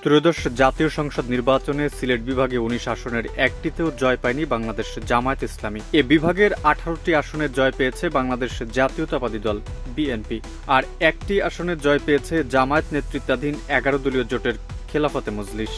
ত্রয়োদশ জাতীয় সংসদ নির্বাচনে সিলেট বিভাগে ১৯ আসনের একটিতেও জয় পায়নি বাংলাদেশ জামায়াত ইসলামী। এ বিভাগের ১৮টি আসনে জয় পেয়েছে বাংলাদেশ জাতীয়তাবাদী দল বিএনপি, আর একটি আসনে জয় পেয়েছে জামায়াত নেতৃত্বাধীন ১১ দলীয় জোটের খেলাফতে মজলিস।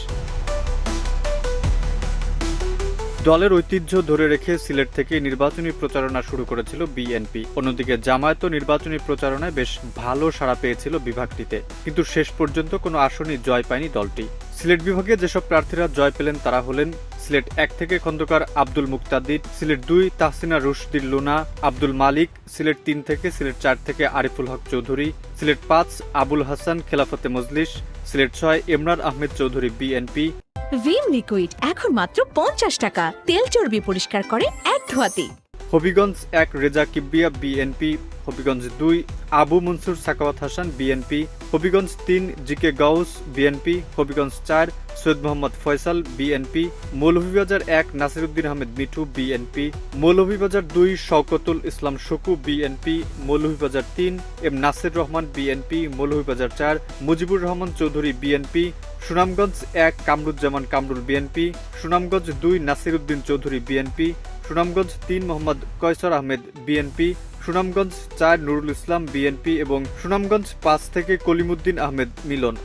দলের ঐতিহ্য ধরে রেখে সিলেট থেকে নির্বাচনী প্রচারণা শুরু করেছিল বিএনপি। অন্যদিকে জামায়াতও নির্বাচনী প্রচারণায় বেশ ভালো সাড়া পেয়েছিল বিভাগটিতে, কিন্তু শেষ পর্যন্ত কোনো আসনই জয় পায়নি দলটি। সিলেট বিভাগে যেসব প্রার্থীরা জয় পেলেন তারা হলেন সিলেট ১ থেকে খন্দকার আব্দুল মুক্তাদির, সিলেট ২ তাহসিনা রুশদির লুনা, আব্দুল মালিক, সিলেট ৩ থেকে সিলেট ৪ থেকে আরিফুল হক চৌধুরী, সিলেট ৫ আবুল হাসান খেলাফতে মজলিস, সিলেট ৬ ইমরান আহমেদ চৌধুরী বিএনপি। ভিম লিকুইড এখন মাত্র ৫০ টাকা, তেল চর্বি পরিষ্কার করে এক ধোয়াতেই। হবিগঞ্জ ১ রেজা কিবরিয়া বিএনপি, হবিগঞ্জ ২ আবু মনসুর সাখাওয়াত হাসান বিএনপি, হবিগঞ্জ ৩ জিকে গাউস বিএনপি, হবিগঞ্জ ৪ সৈয়দ মোহাম্মদ ফয়সাল বিএনপি, মৌলভীবাজার ১ নাসিরউদ্দিন আহমেদ মিঠু বিএনপি, মৌলভীবাজার ২ শওকতুল ইসলাম শুকু বিএনপি, মৌলভীবাজার ৩ এম নাসির রহমান বিএনপি, মৌলভীবাজার ৪ মুজিবুর রহমান চৌধুরী বিএনপি, সুনামগঞ্জ ১ কামরুজ্জামান কামরুল বিএনপি, সুনামগঞ্জ ২ নাসির উদ্দিন চৌধুরী বিএনপি, সুনামগঞ্জ ৩ মোহাম্মদ কয়সর আহমেদ বিএনপি, সুনামগঞ্জ ৪ নুরুল ইসলাম বিএনপি এবং সুনামগঞ্জ ৫ থেকে কলিমুদ্দিন আহমেদ মিলন।